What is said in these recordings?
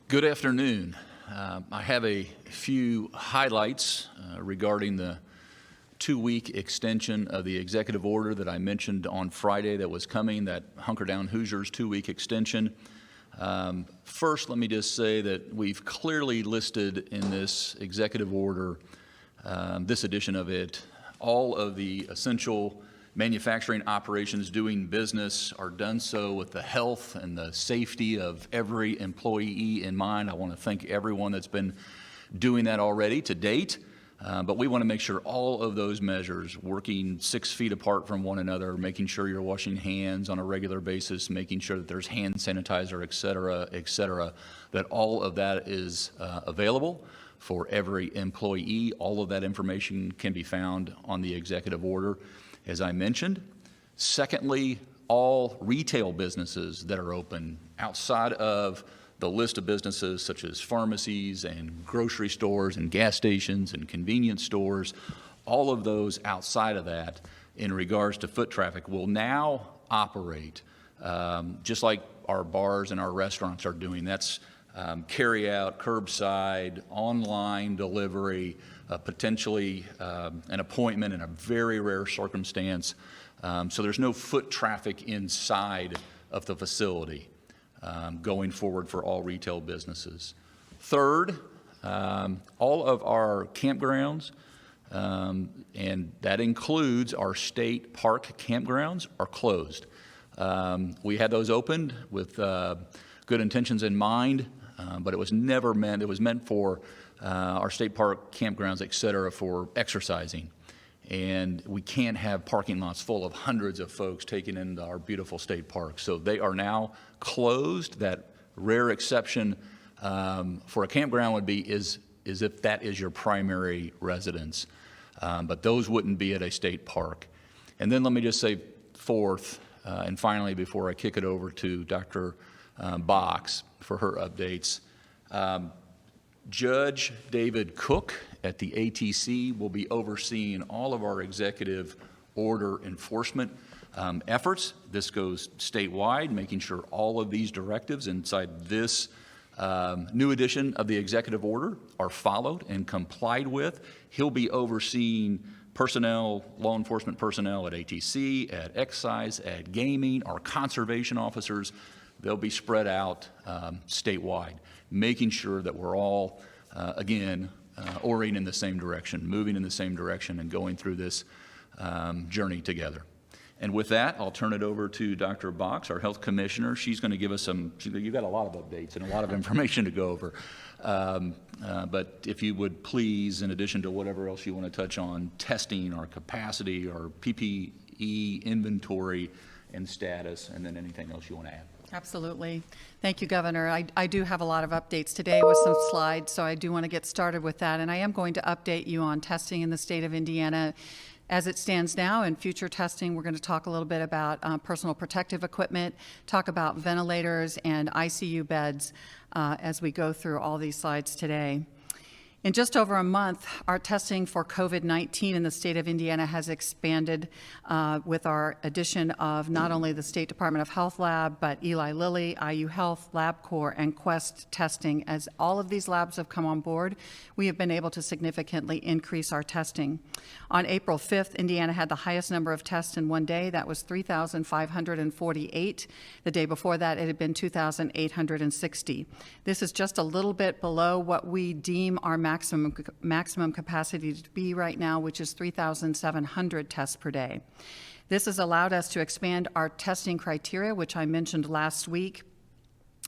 Good afternoon. I have a few highlights regarding the 2-week extension of the executive order that I mentioned on Friday that was coming, that Hunker Down Hoosiers 2-week extension. First, let me just say that we've clearly listed in this executive order, this edition of it, all of the essential manufacturing operations doing business are done so with the health and the safety of every employee in mind. I want to thank everyone that's been doing that already to date, but we want to make sure all of those measures, working 6 feet apart from one another, making sure you're washing hands on a regular basis, making sure that there's hand sanitizer, et cetera, that all of that is available for every employee. All of that information can be found on the executive order, as I mentioned. Secondly, all retail businesses that are open outside of the list of businesses such as pharmacies and grocery stores and gas stations and convenience stores, all of those outside of that in regards to foot traffic will now operate just like our bars and our restaurants are doing. That's carry out, curbside, online delivery, potentially an appointment in a very rare circumstance. So there's no foot traffic inside of the facility going forward for all retail businesses. Third, all of our campgrounds, and that includes our state park campgrounds, are closed. We had those opened with good intentions in mind, but it was never meant, it was meant for our state park campgrounds, et cetera, for exercising. And we can't have parking lots full of hundreds of folks taking into our beautiful state parks. So they are now closed. That rare exception for a campground would be is if that is your primary residence. But those wouldn't be at a state park. And then let me just say fourth, and finally, before I kick it over to Dr. Box for her updates, Judge David Cook at the ATC will be overseeing all of our executive order enforcement efforts. This goes statewide, making sure all of these directives inside this new edition of the executive order are followed and complied with. He'll be overseeing personnel, law enforcement personnel at ATC, at excise, at gaming, our conservation officers. They'll be spread out statewide, making sure that we're all, again, orienting in the same direction, moving in the same direction, and going through this journey together. And with that, I'll turn it over to Dr. Box, our health commissioner. She's going to give us you've got a lot of updates and a lot of information to go over. But if you would please, in addition to whatever else you want to touch on, testing, our capacity, our PPE inventory and status, and then anything else you want to add. Absolutely. Thank you, Governor. I do have a lot of updates today with some slides, so I do want to get started with that. And I am going to update you on testing in the state of Indiana as it stands now and future testing. We're going to talk a little bit about personal protective equipment, talk about ventilators and ICU beds as we go through all these slides today. In just over a month, our testing for COVID-19 in the state of Indiana has expanded with our addition of not only the State Department of Health lab, but Eli Lilly, IU Health, LabCorp, and Quest testing. As all of these labs have come on board, we have been able to significantly increase our testing. On April 5th, Indiana had the highest number of tests in one day. That was 3,548. The day before that, it had been 2,860. This is just a little bit below what we deem our maximum capacity to be right now, which is 3,700 tests per day. This has allowed us to expand our testing criteria, which I mentioned last week,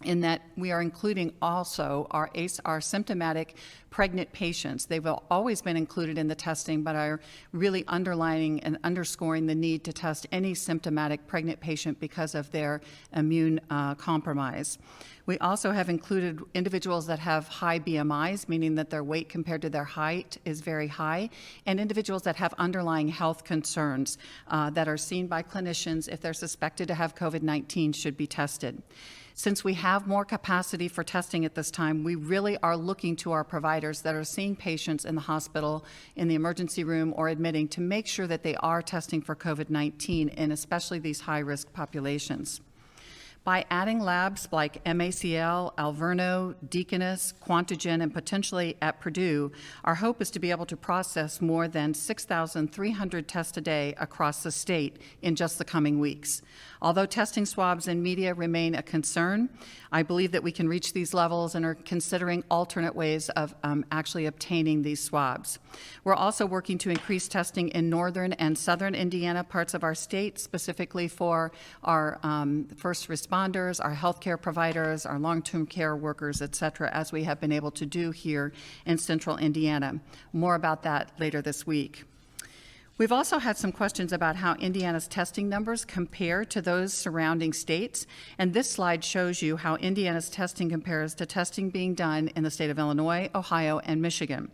in that we are including also our symptomatic pregnant patients. They've always been included in the testing, but are really underlining and underscoring the need to test any symptomatic pregnant patient because of their immune compromise. We also have included individuals that have high BMIs, meaning that their weight compared to their height is very high, and individuals that have underlying health concerns that are seen by clinicians if they're suspected to have COVID-19 should be tested. Since we have more capacity for testing at this time, we really are looking to our providers that are seeing patients in the hospital, in the emergency room, or admitting to make sure that they are testing for COVID-19, and especially these high-risk populations. By adding labs like MACL, Alverno, Deaconess, Quantigen, and potentially at Purdue, our hope is to be able to process more than 6,300 tests a day across the state in just the coming weeks. Although testing swabs and media remain a concern, I believe that we can reach these levels and are considering alternate ways of actually obtaining these swabs. We're also working to increase testing in northern and southern Indiana parts of our state, specifically for our first responders, our healthcare providers, our long-term care workers, et cetera, as we have been able to do here in central Indiana. More about that later this week. We've also had some questions about how Indiana's testing numbers compare to those surrounding states, and this slide shows you how Indiana's testing compares to testing being done in the state of Illinois, Ohio, and Michigan.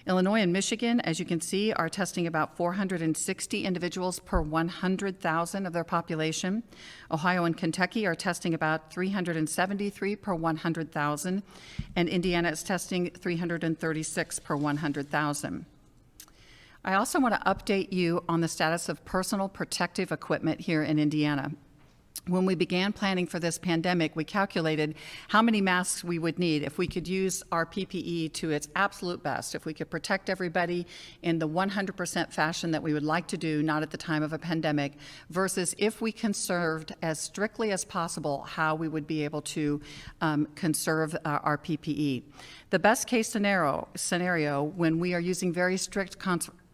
Illinois and Michigan, as you can see, are testing about 460 individuals per 100,000 of their population. Ohio and Kentucky are testing about 373 per 100,000, and Indiana is testing 336 per 100,000. I also want to update you on the status of personal protective equipment here in Indiana. When we began planning for this pandemic, we calculated how many masks we would need if we could use our PPE to its absolute best, if we could protect everybody in the 100% fashion that we would like to do, not at the time of a pandemic, versus if we conserved as strictly as possible how we would be able to conserve our PPE. The best case scenario when we are using very strict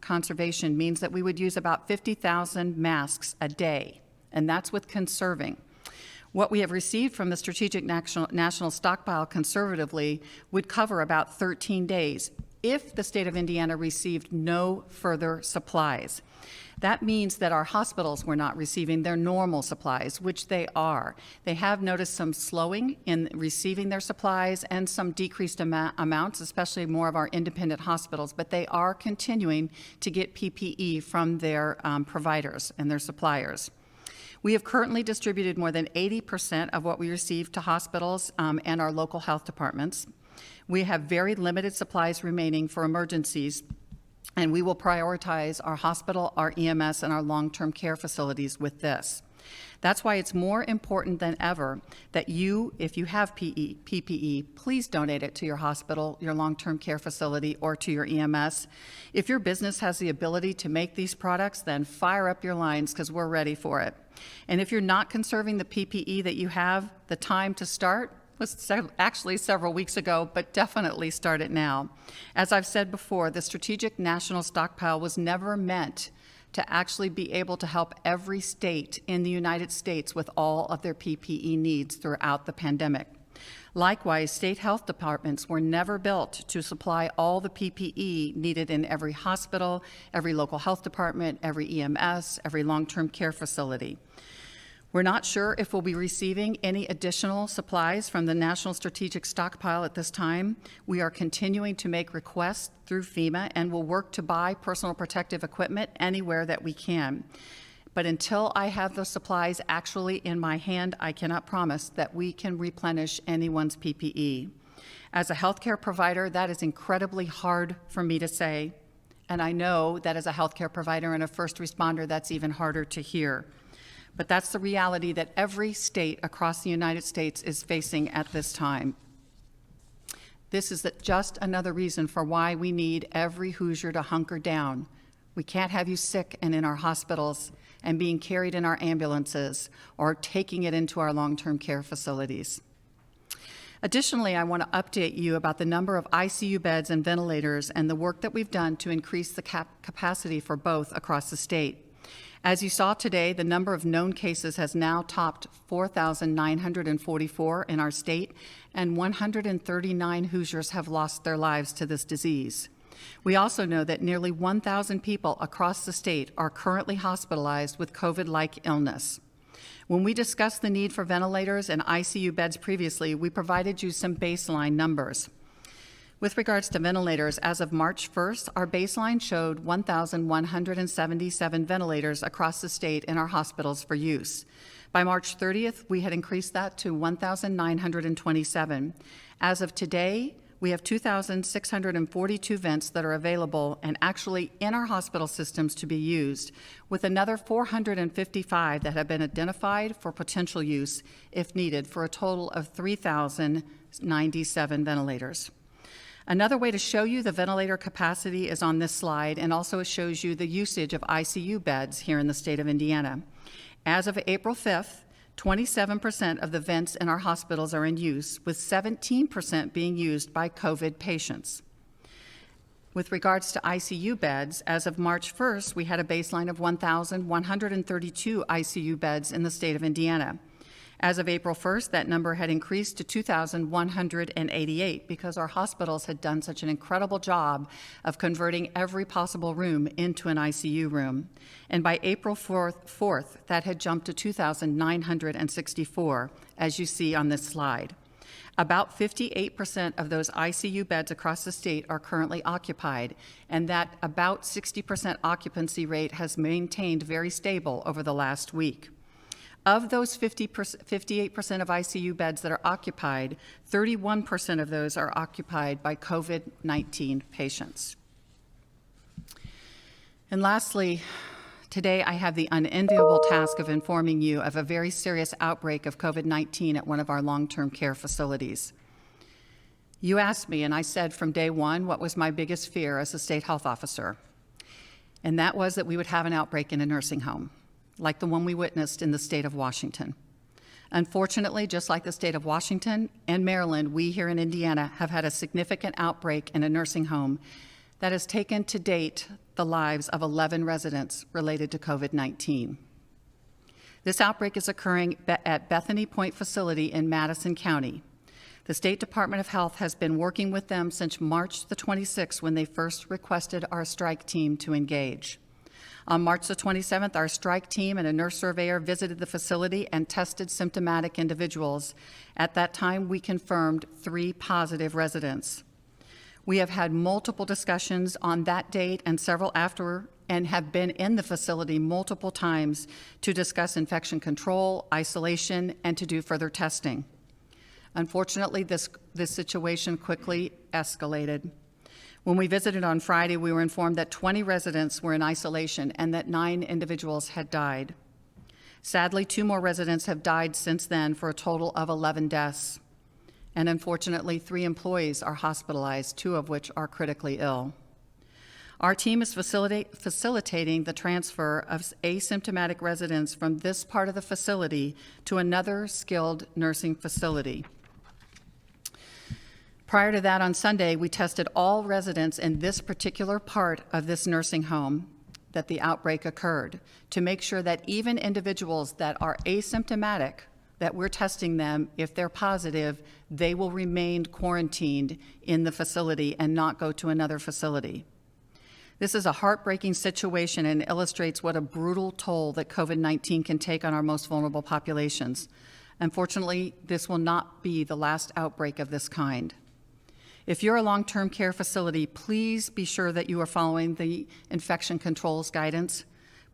conservation means that we would use about 50,000 masks a day, and that's with conserving. What we have received from the Strategic National Stockpile conservatively would cover about 13 days if the state of Indiana received no further supplies. That means that our hospitals were not receiving their normal supplies, which they are. They have noticed some slowing in receiving their supplies and some decreased amounts, especially more of our independent hospitals, but they are continuing to get PPE from their providers and their suppliers. We have currently distributed more than 80% of what we receive to hospitals and our local health departments. We have very limited supplies remaining for emergencies, and we will prioritize our hospital, our EMS, and our long-term care facilities with this. That's why it's more important than ever that you, if you have PPE, please donate it to your hospital, your long-term care facility, or to your EMS. If your business has the ability to make these products, then fire up your lines because we're ready for it. And if you're not conserving the PPE that you have, the time to start was actually several weeks ago, but definitely start it now. As I've said before, the Strategic National Stockpile was never meant to actually be able to help every state in the United States with all of their PPE needs throughout the pandemic. Likewise, state health departments were never built to supply all the PPE needed in every hospital, every local health department, every EMS, every long-term care facility. We're not sure if we'll be receiving any additional supplies from the National Strategic Stockpile at this time. We are continuing to make requests through FEMA and will work to buy personal protective equipment anywhere that we can. But until I have those supplies actually in my hand, I cannot promise that we can replenish anyone's PPE. As a healthcare provider, that is incredibly hard for me to say, and I know that as a healthcare provider and a first responder, that's even harder to hear. But that's the reality that every state across the United States is facing at this time. This is just another reason for why we need every Hoosier to hunker down. We can't have you sick and in our hospitals and being carried in our ambulances or taking it into our long-term care facilities. Additionally, I want to update you about the number of ICU beds and ventilators and the work that we've done to increase the capacity for both across the state. As you saw today, the number of known cases has now topped 4,944 in our state, and 139 Hoosiers have lost their lives to this disease. We also know that nearly 1,000 people across the state are currently hospitalized with COVID-like illness. When we discussed the need for ventilators and ICU beds previously, we provided you some baseline numbers. With regards to ventilators, as of March 1st, our baseline showed 1,177 ventilators across the state in our hospitals for use. By March 30th, we had increased that to 1,927. As of today, We have 2,642 vents that are available and actually in our hospital systems to be used, with another 455 that have been identified for potential use if needed, for a total of 3,097 ventilators. Another way to show you the ventilator capacity is on this slide, and also it shows you the usage of ICU beds here in the state of Indiana. As of April 5th, 27% of the vents in our hospitals are in use, with 17% being used by COVID patients. With regards to ICU beds, as of March 1st, we had a baseline of 1,132 ICU beds in the state of Indiana. As of April 1st, that number had increased to 2,188 because our hospitals had done such an incredible job of converting every possible room into an ICU room. And by April 4th, that had jumped to 2,964, as you see on this slide. About 58% of those ICU beds across the state are currently occupied, and that about 60% occupancy rate has maintained very stable over the last week. Of those 58% of ICU beds that are occupied, 31% of those are occupied by COVID-19 patients. And lastly, today I have the unenviable task of informing you of a very serious outbreak of COVID-19 at one of our long-term care facilities. You asked me, and I said from day one what was my biggest fear as a state health officer, and that was that we would have an outbreak in a nursing home, like the one we witnessed in the state of Washington. Unfortunately, just like the state of Washington and Maryland, we here in Indiana have had a significant outbreak in a nursing home that has taken to date the lives of 11 residents related to COVID-19. This outbreak is occurring at Bethany Point facility in Madison County. The State Department of Health has been working with them since March the 26th, when they first requested our strike team to engage. On March the 27th, our strike team and a nurse surveyor visited the facility and tested symptomatic individuals. At that time, we confirmed 3 positive residents. We have had multiple discussions on that date and several after, and have been in the facility multiple times to discuss infection control, isolation, and to do further testing. Unfortunately, this situation quickly escalated. When we visited on Friday, we were informed that 20 residents were in isolation and that 9 individuals had died. Sadly, 2 more residents have died since then, for a total of 11 deaths. And unfortunately, 3 employees are hospitalized, 2 of which are critically ill. Our team is facilitating the transfer of asymptomatic residents from this part of the facility to another skilled nursing facility. Prior to that, on Sunday, we tested all residents in this particular part of this nursing home that the outbreak occurred, to make sure that even individuals that are asymptomatic, that we're testing them, if they're positive, they will remain quarantined in the facility and not go to another facility. This is a heartbreaking situation and illustrates what a brutal toll that COVID-19 can take on our most vulnerable populations. Unfortunately, this will not be the last outbreak of this kind. If you're a long-term care facility, please be sure that you are following the infection controls guidance.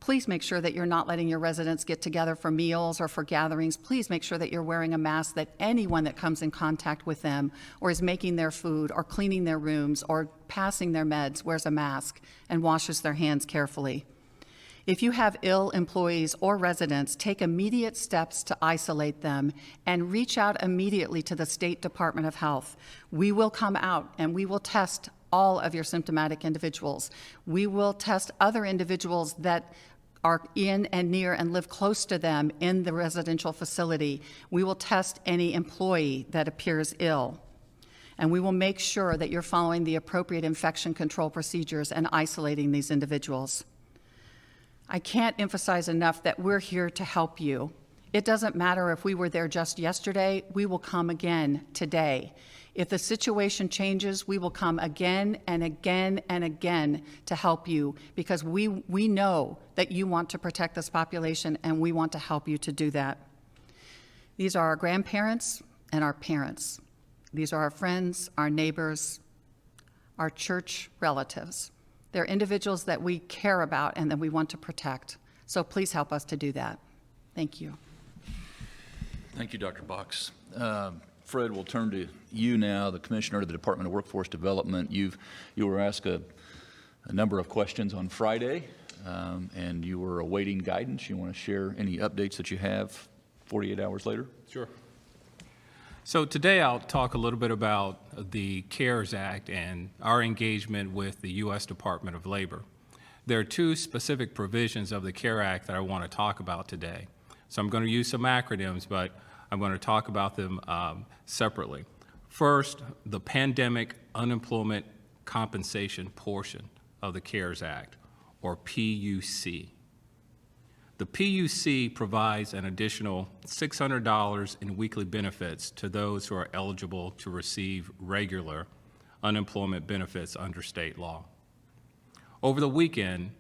Please make sure that you're not letting your residents get together for meals or for gatherings. Please make sure that you're wearing a mask, that anyone that comes in contact with them or is making their food or cleaning their rooms or passing their meds wears a mask and washes their hands carefully. If you have ill employees or residents, take immediate steps to isolate them and reach out immediately to the State Department of Health. We will come out and we will test all of your symptomatic individuals. We will test other individuals that are in and near and live close to them in the residential facility. We will test any employee that appears ill. And we will make sure that you're following the appropriate infection control procedures and isolating these individuals. I can't emphasize enough that we're here to help you. It doesn't matter if we were there just yesterday, we will come again today. If the situation changes, we will come again and again and again to help you, because we know that you want to protect this population and we want to help you to do that. These are our grandparents and our parents. These are our friends, our neighbors, our church relatives. They're individuals that we care about and that we want to protect. So please help us to do that. Thank you. Thank you, Dr. Box. Fred, we'll turn to you now, the Commissioner of the Department of Workforce Development. You were asked a number of questions on Friday, and you were awaiting guidance. You want to share any updates that you have 48 hours later? Sure. So today I'll talk a little bit about the CARES Act and our engagement with the U.S. Department of Labor. There are two specific provisions of the CARES Act that I want to talk about today. So I'm going to use some acronyms, but I'm going to talk about them separately. First, the Pandemic Unemployment Compensation portion of the CARES Act, or PUC. The PUC provides an additional $600 in weekly benefits to those who are eligible to receive regular unemployment benefits under state law. Over the weekend,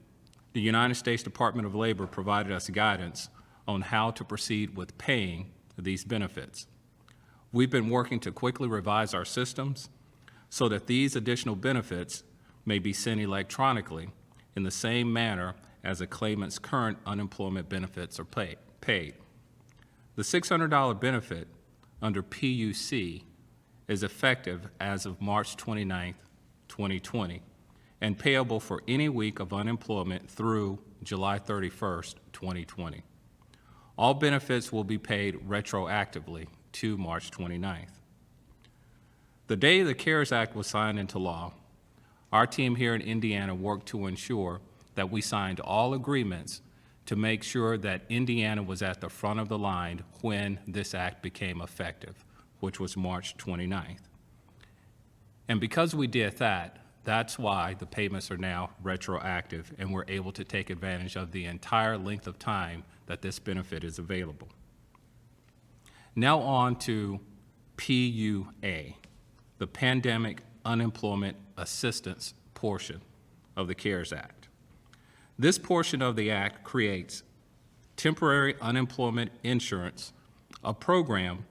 the United States Department of Labor provided us guidance on how to proceed with paying these benefits. We've been working to quickly revise our systems so that these additional benefits may be sent electronically in the same manner as a claimant's current unemployment benefits are paid. The $600 benefit under PUC is effective as of March 29, 2020, and payable for any week of unemployment through July 31st, 2020. All benefits will be paid retroactively to March 29th. The day the CARES Act was signed into law, our team here in Indiana worked to ensure that we signed all agreements to make sure that Indiana was at the front of the line when this act became effective, which was March 29th. And because we did that, that's why the payments are now retroactive and we're able to take advantage of the entire length of time that this benefit is available. Now on to PUA, the Pandemic Unemployment Assistance portion of the CARES Act. This portion of the Act creates temporary unemployment insurance, a program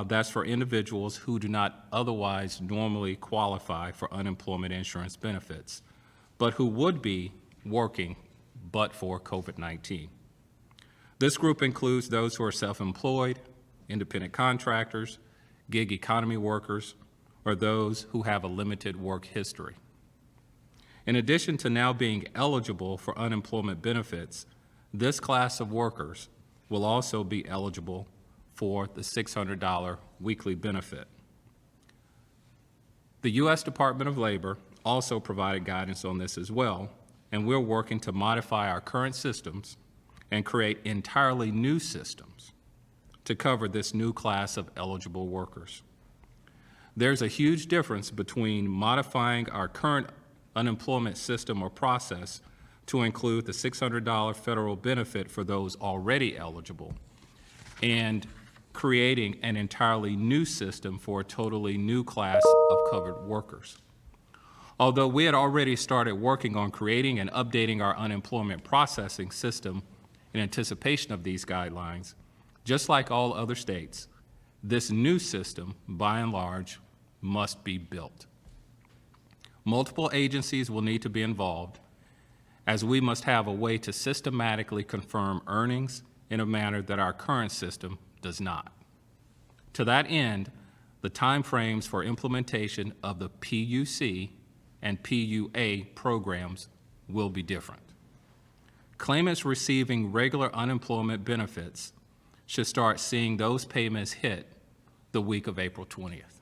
that's for individuals who do not otherwise normally qualify for unemployment insurance benefits, but who would be working but for COVID-19. This group includes those who are self-employed, independent contractors, gig economy workers, or those who have a limited work history. In addition to now being eligible for unemployment benefits, this class of workers will also be eligible for the $600 weekly benefit. The U.S. Department of Labor also provided guidance on this as well, and we're working to modify our current systems and create entirely new systems to cover this new class of eligible workers. There's a huge difference between modifying our current unemployment system or process to include the $600 federal benefit for those already eligible and creating an entirely new system for a totally new class of covered workers. Although we had already started working on creating and updating our unemployment processing system in anticipation of these guidelines, just like all other states, this new system, by and large, must be built. Multiple agencies will need to be involved, as we must have a way to systematically confirm earnings in a manner that our current system does not. To that end, the timeframes for implementation of the PUC and PUA programs will be different. Claimants receiving regular unemployment benefits should start seeing those payments hit the week of April 20th.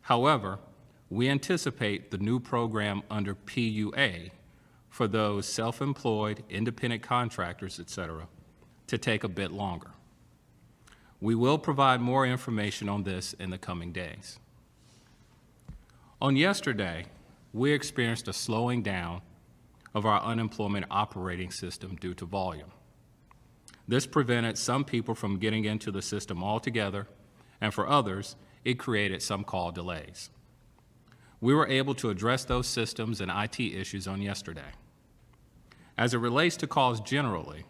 However, we anticipate the new program under PUA for those self-employed, independent contractors, etc., to take a bit longer. We will provide more information on this in the coming days. On yesterday, we experienced a slowing down of our unemployment operating system due to volume. This prevented some people from getting into the system altogether, and for others, it created some call delays. We were able to address those systems and IT issues on yesterday. As it relates to calls generally,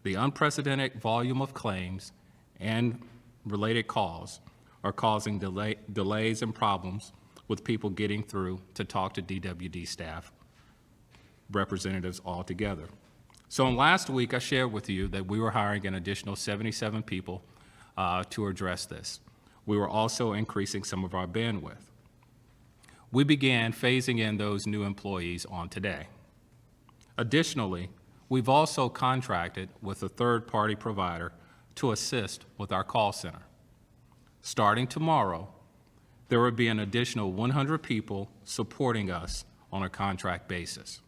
the unprecedented volume of claims and related calls are causing delays and problems with people getting through to talk to DWD staff representatives altogether. So last week, I shared with you that we were hiring an additional 77 people to address this. we were also increasing some of our bandwidth. We began phasing in those new employees on today. Additionally, we've also contracted with a third-party provider to assist with our call center. Starting tomorrow, there will be an additional 100 people supporting us on a contract basis.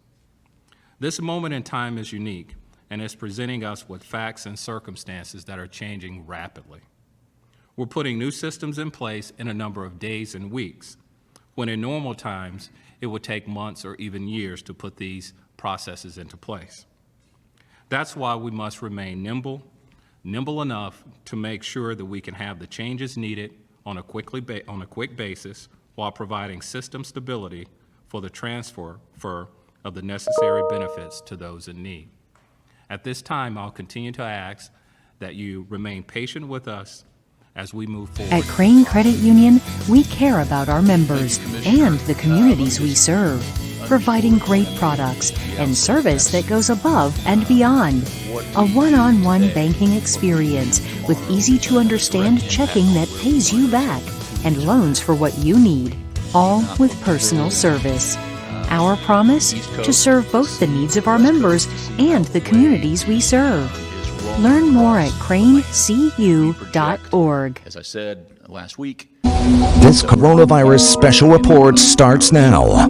This moment in time is unique and is presenting us with facts and circumstances that are changing rapidly. We're putting new systems in place in a number of days and weeks, when in normal times it would take months or even years to put these processes into place. That's why we must remain nimble enough to make sure that we can have the changes needed on a quick basis while providing system stability for the transfer of the necessary benefits to those in need. At this time, I'll continue to ask that you remain patient with us as we move forward. At Crane Credit Union, we care about our members and the communities we serve, providing great products and service that goes above and beyond. A one-on-one banking experience with easy-to-understand checking that pays you back and loans for what you need, all with personal service. Our promise? To serve both the needs of our members and the communities we serve. Learn more at cranecu.org. As I said last week, This coronavirus special report starts now.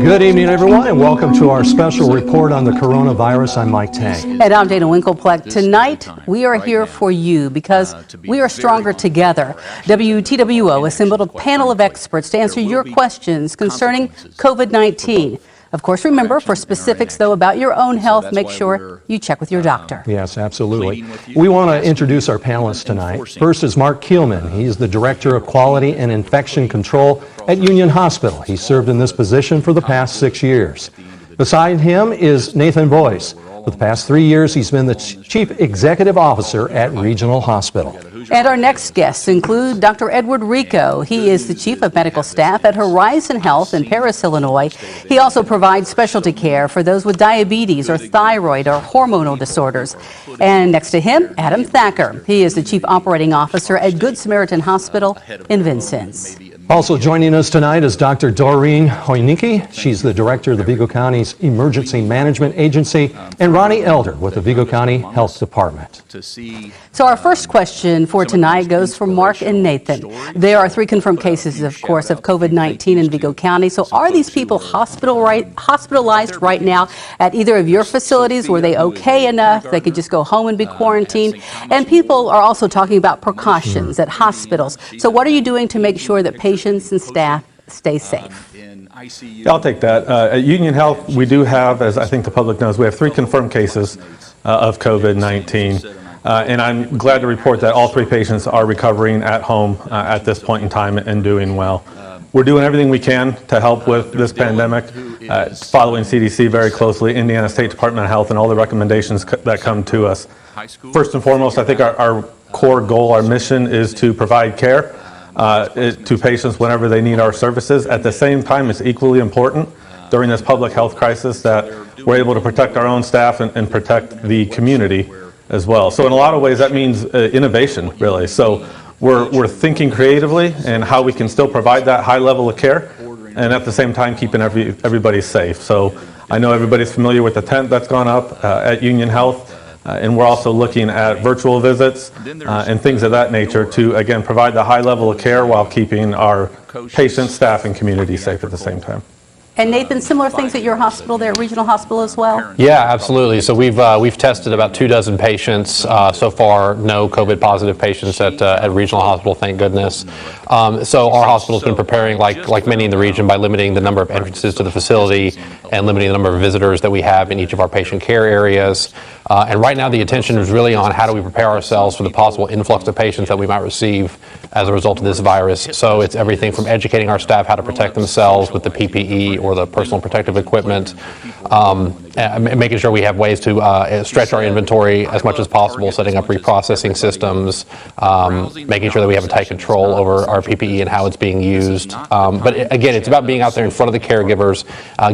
Good evening, everyone, and welcome to our special report on the coronavirus. I'm Mike Tang. And I'm Dana Winklepleck. Tonight, we are here for you because we are stronger together. WTWO assembled a panel of experts to answer your questions concerning COVID-19. Of course, remember, for specifics, though, about your own health, make sure you check with your doctor. Yes, absolutely. We want to introduce our panelists tonight. First is Mark Keelman. He's the Director of Quality and Infection Control at Union Hospital. He served in this position for the past 6 years. Beside him is Nathan Boyce. For the past 3 years, he's been the Chief Executive Officer at Regional Hospital. And our next guests include Dr. Edward Rico. He is the Chief of Medical Staff at Horizon Health in Paris, Illinois. He also provides specialty care for those with diabetes or thyroid or hormonal disorders. And next to him, Adam Thacker. He is the Chief Operating Officer at Good Samaritan Hospital in Vincennes. Also joining us tonight is Dr. Doreen Hoynicki. She's the Director of the Vigo County's Emergency Management Agency, and Ronnie Elder with the Vigo County Health Department. So our first question for tonight goes for Mark and Nathan. There are 3 confirmed cases, of course, of COVID-19 in Vigo County. So are these people hospitalized right now at either of your facilities? Were they okay enough they could just go home and be quarantined? And people are also talking about precautions at hospitals. So what are you doing to make sure that patients and staff stay safe? I'll take that. At Union Health, we do have, as I think the public knows, we have 3 confirmed cases of COVID-19. And I'm glad to report that all 3 patients are recovering at home at this point in time and doing well. We're doing everything we can to help with this pandemic, following CDC very closely, Indiana State Department of Health, and all the recommendations that come to us. First and foremost, I think our core goal, our mission is to provide care to patients whenever they need our services. At the same time, it's equally important during this public health crisis that we're able to protect our own staff and protect the community as well. So in a lot of ways, that means innovation, really. So we're thinking creatively and how we can still provide that high level of care and at the same time keeping everybody safe. So I know everybody's familiar with the tent that's gone up at Union Health. And we're also looking at virtual visits and things of that nature to, again, provide the high level of care while keeping our patients, staff, and community safe at the same time. And Nathan, similar things at your hospital there at Regional Hospital as well? Yeah, absolutely. So we've tested about 24 patients so far. No COVID positive patients at Regional Hospital, thank goodness. So our hospital's been preparing, like many in the region, by limiting the number of entrances to the facility and limiting the number of visitors that we have in each of our patient care areas. And right now the attention is really on how do we prepare ourselves for the possible influx of patients that we might receive as a result of this virus. So it's everything from educating our staff how to protect themselves with the PPE or the personal protective equipment, making sure we have ways to stretch our inventory as much as possible, setting up reprocessing systems, making sure that we have a tight control over our PPE and how it's being used. But again, it's about being out there in front of the caregivers,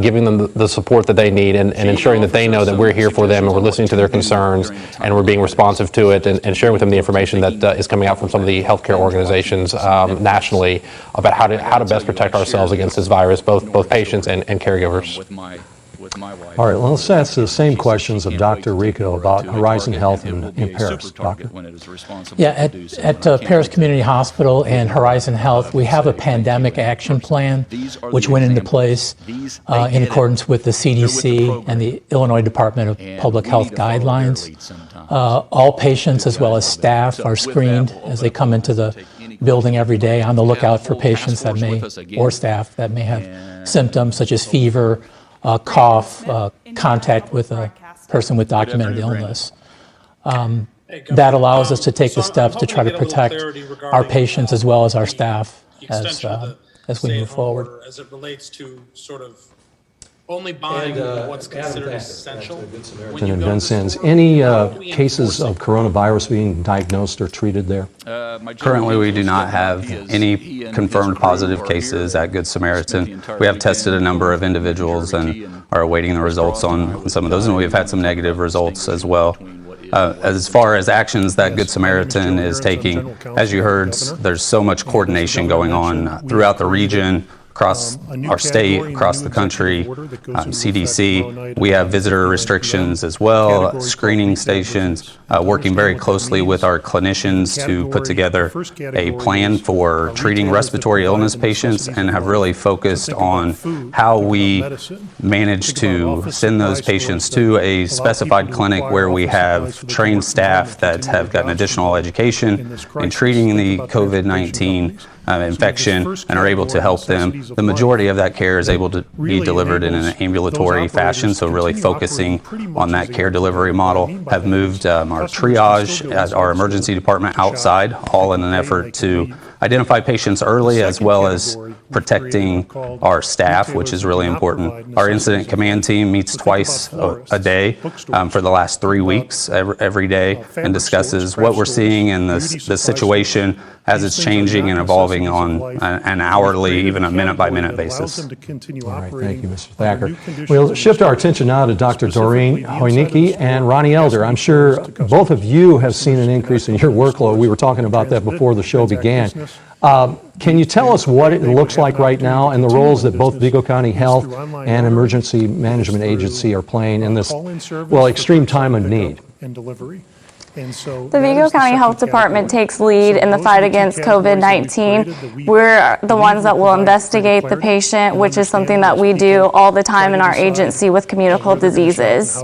giving them the support that they need, and ensuring that they know that we're here for them and we're listening to their concerns and we're being responsive to it, and sharing with them the information that is coming out from some of the healthcare organizations nationally about how to best protect ourselves against this virus, both patients and caregivers. All right, well, let's ask the same questions of Dr. Rico about Horizon Health in Paris. Doctor? Yeah, at Paris Community Hospital and Horizon Health, we have a pandemic action plan which went into place in accordance with the CDC and the Illinois Department of Public Health guidelines. All patients as well as staff are screened as they come into the building every day, on the lookout for patients that may, or staff that may have symptoms such as fever, cough, contact with a person with documented illness. That allows us to take the steps to try to protect our patients as well as our staff as we move forward. As it relates to sort of only buying what's considered essential. And Vincennes, any cases of coronavirus being diagnosed or treated there? Currently, we do not have any confirmed positive cases at Good Samaritan. We have tested a number of individuals and are awaiting the results on some of those, and we've had some negative results as well. As far as actions that Good Samaritan is taking, as you heard, there's so much coordination going on throughout the region, across our state, across the country, CDC. We have visitor restrictions as well, screening stations, working very closely with our clinicians to put together a plan for treating respiratory illness patients, and have really focused on how we manage to send those patients to a specified clinic where we have trained staff that have gotten additional education in treating the COVID-19 infection and are able to help them. The majority of that care is able to be delivered in an ambulatory fashion, so really focusing on that care delivery model. Have moved our triage at our emergency department outside, all in an effort to identify patients early as well as protecting our staff, which is really important. Our incident command team meets twice a day for the last 3 weeks, every day, and discusses what we're seeing and the situation as it's changing and evolving on an hourly, even a minute-by-minute basis. All right, thank you, Mr. Thacker. We'll shift our attention now to Dr. Doreen Hoynicki and Ronnie Elder. I'm sure both of you have seen an increase in your workload. We were talking about that before the show began. Can you tell us what it looks like right now and the roles that both Vigo County Health and Emergency Management Agency are playing in this, well, extreme time of need? The Vigo County Health Department takes lead in the fight against COVID-19. We're the ones that will investigate the patient, which is something that we do all the time in our agency with communicable diseases.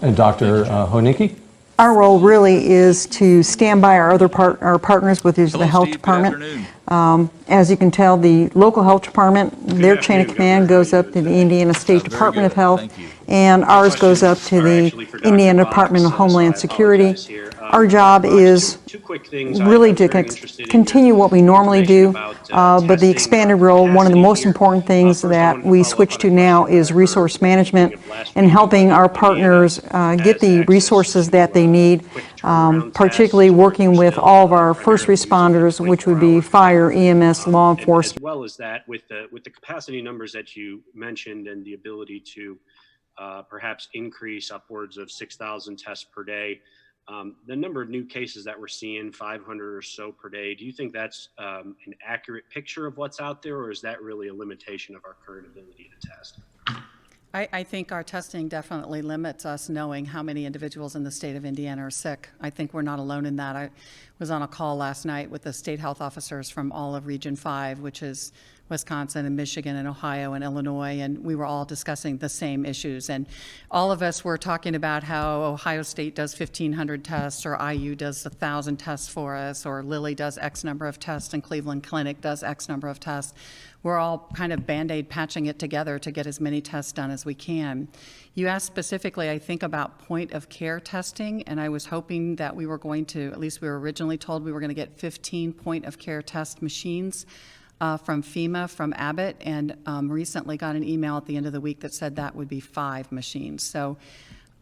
And Dr. Hoynicki? Our role really is to stand by our other partners, which is the health department. As you can tell, the local health department, their chain of command goes up to the Indiana State Department of Health, and ours goes up to the Indiana Department of Homeland Security. Our job is really to continue what we normally do, but the expanded role, one of the most important things that we switch to now is resource management and helping our partners get the resources that they need, particularly working with all of our first responders, which would be fire, EMS, law enforcement. As well as that, with the capacity numbers that you mentioned and the ability to perhaps increase upwards of 6,000 tests per day, the number of new cases that we're seeing, 500 or so per day, do you think that's an accurate picture of what's out there, or is that really a limitation of our current ability to test? I think our testing definitely limits us knowing how many individuals in the state of Indiana are sick. I think we're not alone in that. I was on a call last night with the state health officers from all of Region 5, which is Wisconsin and Michigan and Ohio and Illinois, and we were all discussing the same issues. And all of us were talking about how Ohio State does 1,500 tests, or IU does 1,000 tests for us, or Lilly does X number of tests, and Cleveland Clinic does X number of tests. We're all kind of Band-Aid patching it together to get as many tests done as we can. You asked specifically, I think, about point of care testing, and I was hoping that we were going to, at least we were originally told we were going to get 15 point of care test machines. from FEMA, from Abbott, and recently got an email at the end of the week that said that would be 5 machines. So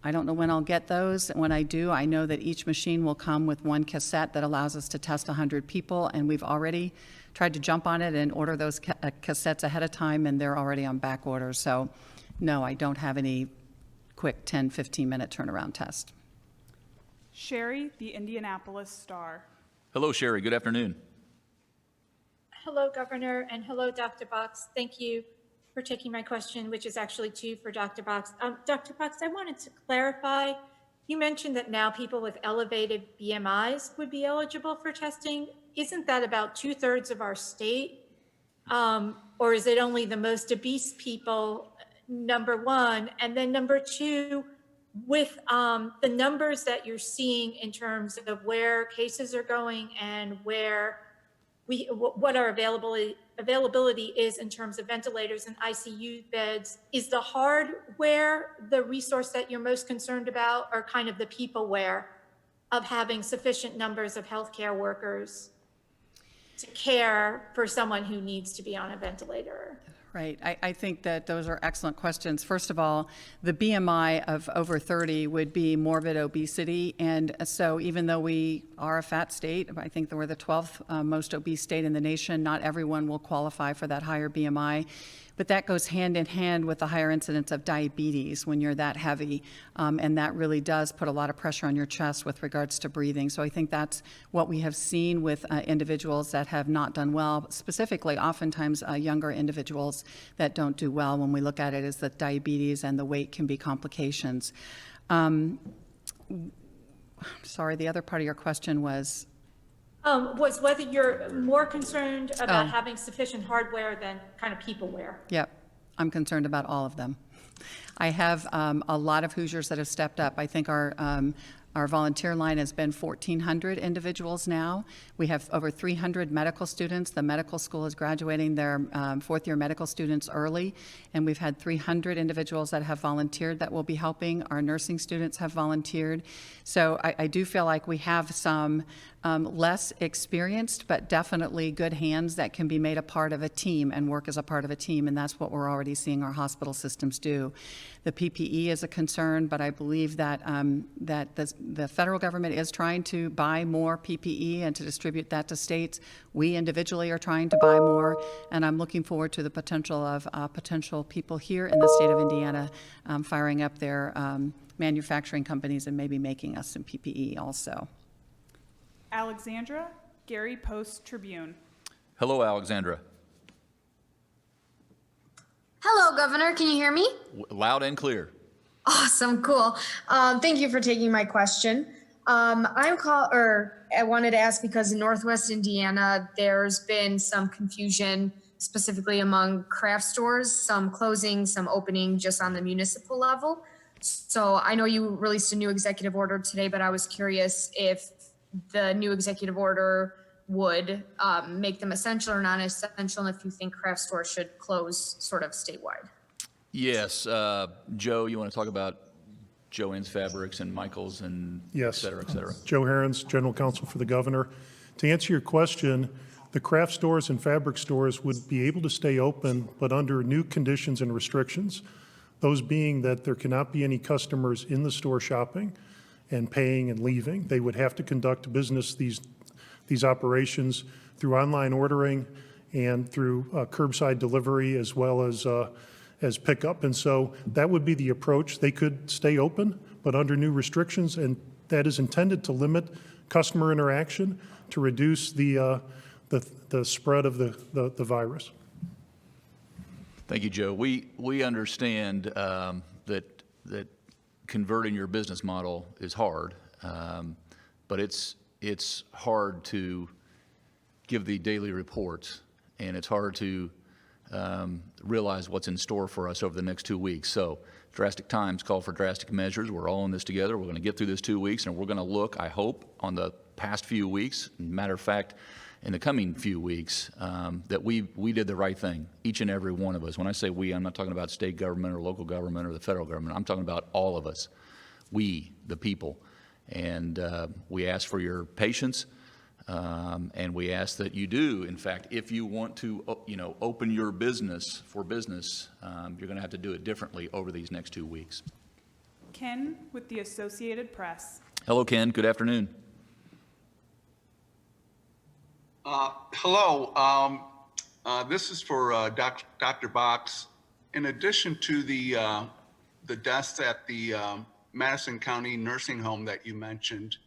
I don't know when I'll get those. When I do, I know that each machine will come with 1 cassette that allows us to test 100 people, and we've already tried to jump on it and order those cassettes ahead of time, and they're already on back order. So no, I don't have any quick 10, 15-minute turnaround test. Sherry, the Indianapolis Star. Hello, Sherry. Good afternoon. Hello, Governor, and hello, Dr. Box. Thank you for taking my question, which is actually 2 for Dr. Box. Dr. Box, I wanted to clarify. You mentioned that now people with elevated BMIs would be eligible for testing. Isn't that about 2/3 of our state? Or is it only the most obese people, number one? And then number two, with the numbers that you're seeing in terms of where cases are going and where what our availability is in terms of ventilators and ICU beds, is the hardware the resource that you're most concerned about, or kind of the peopleware of having sufficient numbers of healthcare workers to care for someone who needs to be on a ventilator? Right. I think that those are excellent questions. First of all, the BMI of over 30 would be morbid obesity. And so even though we are a fat state, I think that we're the 12th most obese state in the nation, not everyone will qualify for that higher BMI. But that goes hand in hand with the higher incidence of diabetes when you're that heavy. And that really does put a lot of pressure on your chest with regards to breathing. So I think that's what we have seen with individuals that have not done well, specifically oftentimes younger individuals that don't do well. When we look at it, is that diabetes and the weight can be complications. Sorry, the other part of your question was? Was whether you're more concerned about having sufficient hardware than kind of peopleware. Yep, I'm concerned about all of them. I have a lot of Hoosiers that have stepped up. I think our volunteer line has been 1,400 individuals now. We have over 300 medical students. The medical school is graduating their 4th-year medical students early, and we've had 300 individuals that have volunteered that will be helping. Our nursing students have volunteered. So I do feel like we have some less experienced, but definitely good hands that can be made a part of a team and work as a part of a team, and that's what we're already seeing our hospital systems do. The PPE is a concern, but I believe that the federal government is trying to buy more PPE and to distribute that to states. We individually are trying to buy more, and I'm looking forward to the potential of potential people here in the state of Indiana firing up their manufacturing companies and maybe making us some PPE also. Alexandra, Gary Post Tribune. Hello, Alexandra. Hello, Governor. Can you hear me? Loud and clear. Awesome. Cool. Thank you for taking my question. I wanted to ask because in Northwest Indiana, there's been some confusion specifically among craft stores, some closing, some opening just on the municipal level. So I know you released a new executive order today, but I was curious if the new executive order would make them essential or non-essential, and if you think craft stores should close sort of statewide. Yes. Joe, you want to talk about Joann's Fabrics and Michael's and yes. et cetera, et cetera? Joe Herons, General Counsel for the Governor. To answer your question, the craft stores and fabric stores would be able to stay open, but under new conditions and restrictions. Those being that there cannot be any customers in the store shopping and paying and leaving. They would have to conduct business, these operations, through online ordering and through curbside delivery as well as pickup. And so that would be the approach. They could stay open, but under new restrictions, and that is intended to limit customer interaction to reduce the spread of the virus. Thank you, Joe. We understand that converting your business model is hard, but it's hard to give the daily reports, and it's hard to realize what's in store for us over the next 2 weeks. So drastic times call for drastic measures. We're all in this together. We're going to get through this 2 weeks, and we're going to look, I hope, on the past few weeks. Matter of fact, in the coming few weeks, that we did the right thing, each and every one of us. When I say we, I'm not talking about state government or local government or the federal government. I'm talking about all of us, we, the people. And we ask for your patience. And we ask that you do, in fact, if you want to, open your business for business, you're going to have to do it differently over these next 2 weeks. Ken with the Associated Press. Hello, Ken. Good afternoon. Hello. This is for Dr. Box. In addition to the deaths at the Madison County nursing home that you mentioned,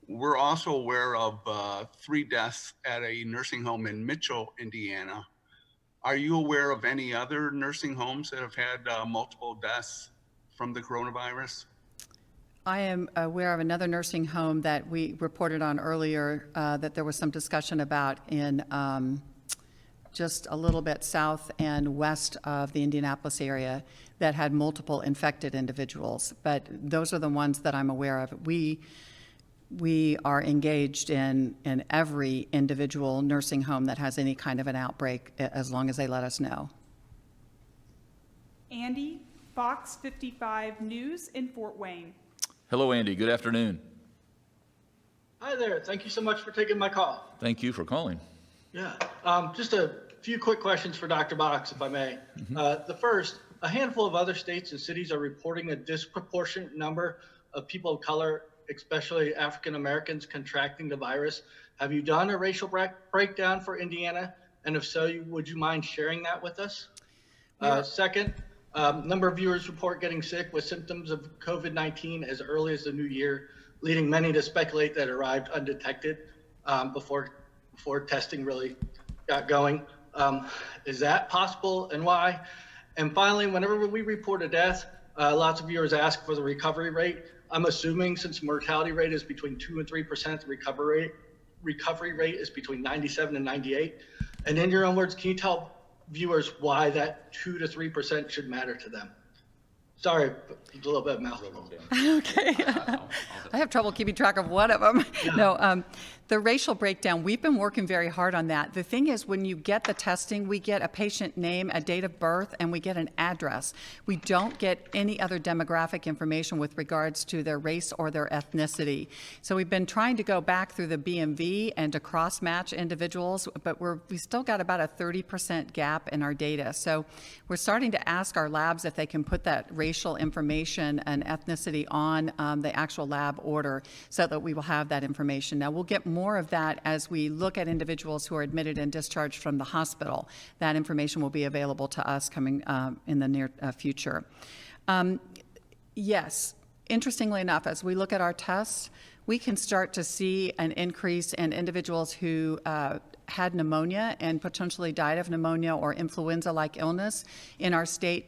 we're also aware of 3 deaths at a nursing home in Mitchell, Indiana. Are you aware of any other nursing homes that have had multiple deaths from the coronavirus? I am aware of another nursing home that we reported on earlier that there was some discussion about in just a little bit south and west of the Indianapolis area that had multiple infected individuals. But those are the ones that I'm aware of. We are engaged in every individual nursing home that has any kind of an outbreak as long as they let us know. Andy, Fox 55 News in Fort Wayne. Hello, Andy. Good afternoon. Hi there. Thank you so much for taking my call. Thank you for calling. Yeah. Just a few quick questions for Dr. Box, if I may. The first, a handful of other states and cities are reporting a disproportionate number of people of color, especially African Americans, contracting the virus. Have you done a racial breakdown for Indiana? And if so, would you mind sharing that with us? Second, number of viewers report getting sick with symptoms of COVID-19 as early as the new year, leading many to speculate that it arrived undetected before testing really got going. Is that possible, and why? And finally, whenever we report a death, lots of viewers ask for the recovery rate. I'm assuming since mortality rate is between 2 and 3%, the recovery rate is between 97 and 98. And in your own words, can you tell viewers why that 2 to 3% should matter to them? Sorry, it's a little bit mouthful. Okay. I have trouble keeping track of one of them. Yeah. No, the racial breakdown, we've been working very hard on that. The thing is, when you get the testing, we get a patient name, a date of birth, and we get an address. We don't get any other demographic information with regards to their race or their ethnicity. So we've been trying to go back through the BMV and to cross-match individuals, but we still got about a 30% gap in our data. So we're starting to ask our labs if they can put that racial information and ethnicity on the actual lab order so that we will have that information. Now, we'll get more of that as we look at individuals who are admitted and discharged from the hospital. That information will be available to us coming in the near future. Yes, interestingly enough, as we look at our tests, we can start to see an increase in individuals who had pneumonia and potentially died of pneumonia or influenza-like illness in our state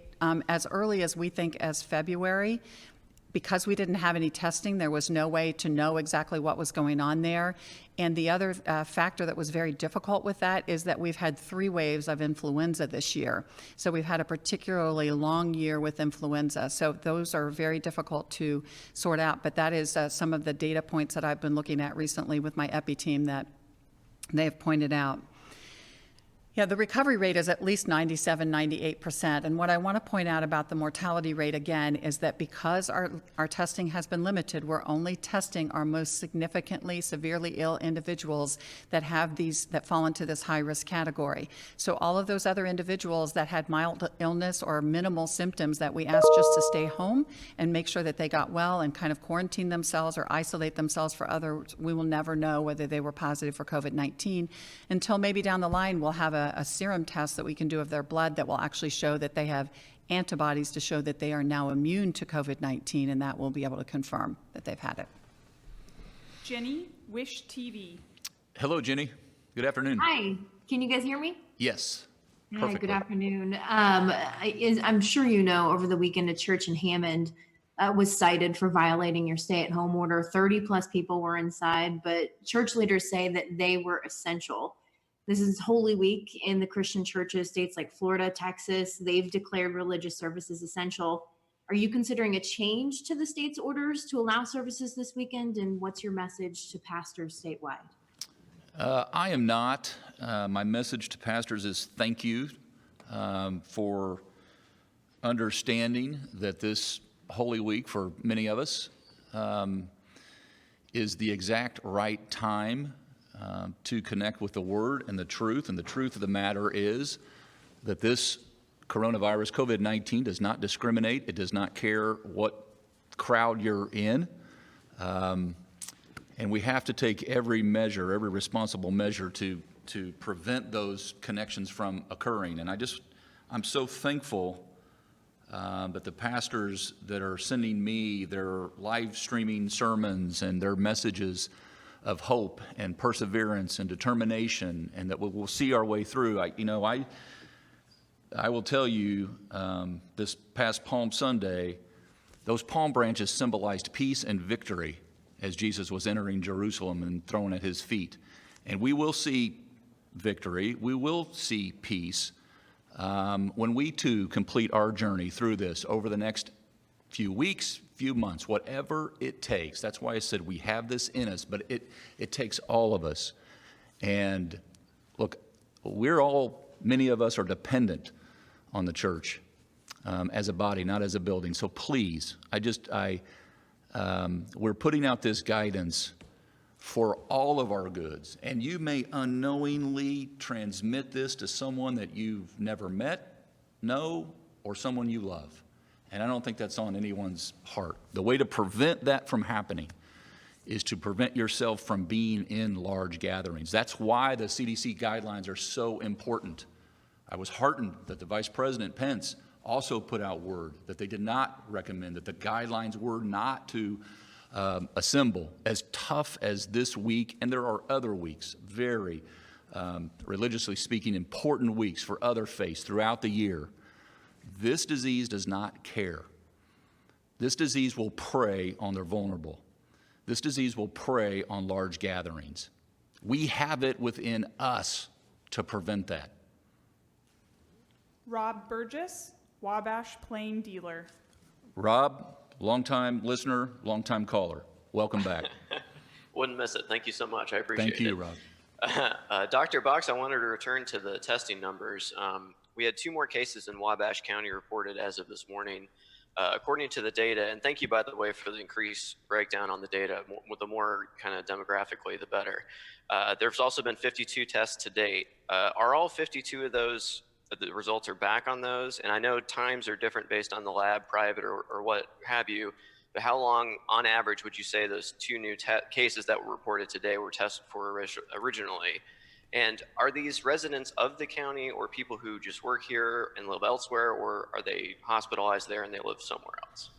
as early as we think as February. Because we didn't have any testing, there was no way to know exactly what was going on there. And the other factor that was very difficult with that is that we've had 3 waves of influenza this year. So we've had a particularly long year with influenza. So those are very difficult to sort out. But that is some of the data points that I've been looking at recently with my EPI team that they have pointed out. Yeah, the recovery rate is at least 97, 98%. And what I want to point out about the mortality rate again is that because our testing has been limited, we're only testing our most significantly severely ill individuals that have that fall into this high risk category. So all of those other individuals that had mild illness or minimal symptoms that we asked just to stay home and make sure that they got well and kind of quarantine themselves or isolate themselves for others, we will never know whether they were positive for COVID-19 until maybe down the line we'll have a serum test that we can do of their blood that will actually show that they have antibodies to show that they are now immune to COVID-19, and that will be able to confirm that they've had it. Jenny, Wish TV. Hello, Jenny. Good afternoon. Hi. Can you guys hear me? Yes. Hi, Perfectly. good afternoon. I'm sure you know, over the weekend, a church in Hammond was cited for violating your stay-at-home order. 30 plus people were inside, but church leaders say that they were essential. This is Holy Week in the Christian churches, states like Florida, Texas. They've declared religious services essential. Are you considering a change to the state's orders to allow services this weekend? And what's your message to pastors statewide? I am not. My message to pastors is thank you for understanding that this Holy Week for many of us is the exact right time to connect with the Word and the truth of the matter is that this coronavirus, COVID-19, does not discriminate. It does not care what crowd you're in. And we have to take every measure, every responsible measure to prevent those connections from occurring. And I'm so thankful that the pastors that are sending me their live streaming sermons and their messages of hope and perseverance and determination, and that we'll see our way through. I will tell you, this past Palm Sunday, those palm branches symbolized peace and victory as Jesus was entering Jerusalem and thrown at his feet. And we will see victory, we will see peace when we too complete our journey through this over the next few weeks, few months, whatever it takes. That's why I said we have this in us, but it takes all of us. And look, many of us are dependent on the church as a body, not as a building. So please, we're putting out this guidance for all of our goods. And you may unknowingly transmit this to someone that you've never met, know, or someone you love. And I don't think that's on anyone's heart. The way to prevent that from happening is to prevent yourself from being in large gatherings. That's why the CDC guidelines are so important. I was heartened that the Vice President Pence also put out word that they did not recommend, that the guidelines were not to assemble. As tough as this week, and there are other weeks, very religiously speaking, important weeks for other faiths throughout the year, this disease does not care. This disease will prey on the vulnerable. This disease will prey on large gatherings. We have it within us to prevent that. Rob Burgess, Wabash Plain Dealer. Rob, longtime listener, longtime caller. Welcome back. Wouldn't miss it. Thank you so much. I appreciate it. Thank you, Rob. Dr. Box, I wanted to return to the testing numbers. We had 2 more cases in Wabash County reported as of this morning. According to the data, and thank you, by the way, for the increased breakdown on the data. The more kind of demographically, the better. There's also been 52 tests to date. Are all 52 of those, the results are back on those? And I know times are different based on the lab, private, or what have you. But how long, on average, would you say those 2 new cases that were reported today were tested for originally? And are these residents of the county or people who just work here and live elsewhere, or are they hospitalized there and they live somewhere else?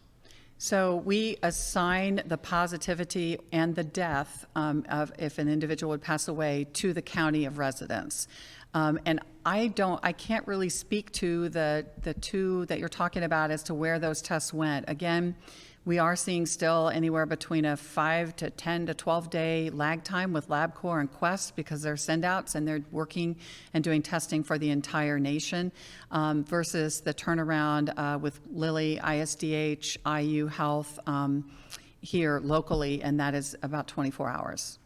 So we assign the positivity and the death of if an individual would pass away to the county of residence. And I can't really speak to the 2 that you're talking about as to where those tests went. Again, we are seeing still anywhere between a 5 to 10 to 12 day lag time with LabCorp and Quest because they're sendouts and they're working and doing testing for the entire nation versus the turnaround with Lilly, ISDH, IU Health here locally, and that is about 24 hours.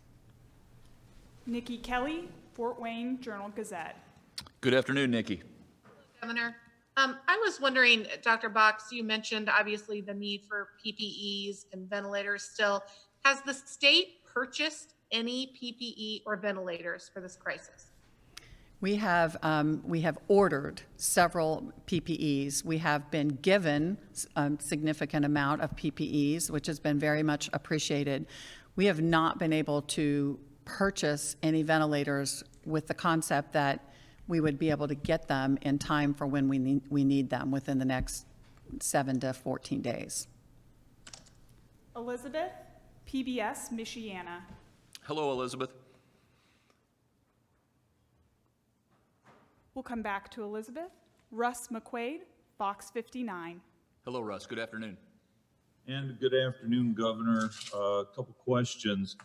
Nikki Kelly, Fort Wayne Journal-Gazette. Good afternoon, Nikki. Governor. I was wondering, Dr. Box, you mentioned obviously the need for PPEs and ventilators still. Has the state purchased any PPE or ventilators for this crisis? We have ordered several PPEs. We have been given a significant amount of PPEs, which has been very much appreciated. We have not been able to purchase any ventilators with the concept that we would be able to get them in time for when we need them within the next 7 to 14 days. Elizabeth, PBS, Michiana. Hello, Elizabeth. We'll come back to Elizabeth. Russ McQuaid, Fox 59. Hello, Russ. Good afternoon. And good afternoon, Governor. A couple questions.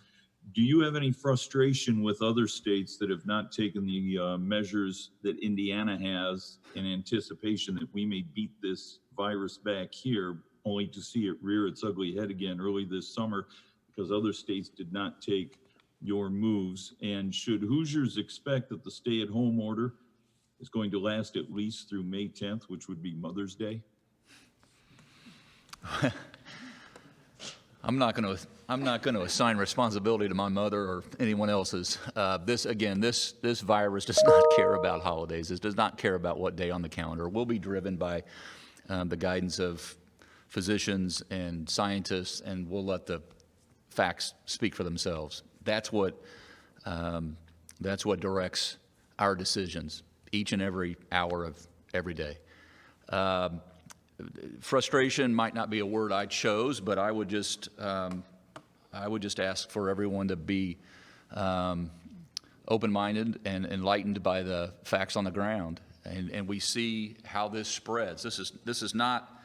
Do you have any frustration with other states that have not taken the measures that Indiana has in anticipation that we may beat this virus back here, only to see it rear its ugly head again early this summer because other states did not take your moves? And should Hoosiers expect that the stay-at-home order is going to last at least through May 10th, which would be Mother's Day? I'm not going to assign responsibility to my mother or anyone else's. This virus does not care about holidays. It does not care about what day on the calendar. We'll be driven by the guidance of physicians and scientists, and we'll let the facts speak for themselves. That's what directs our decisions each and every hour of every day. Frustration might not be a word I chose, but I would just ask for everyone to be open-minded and enlightened by the facts on the ground, and we see how this spreads. This is not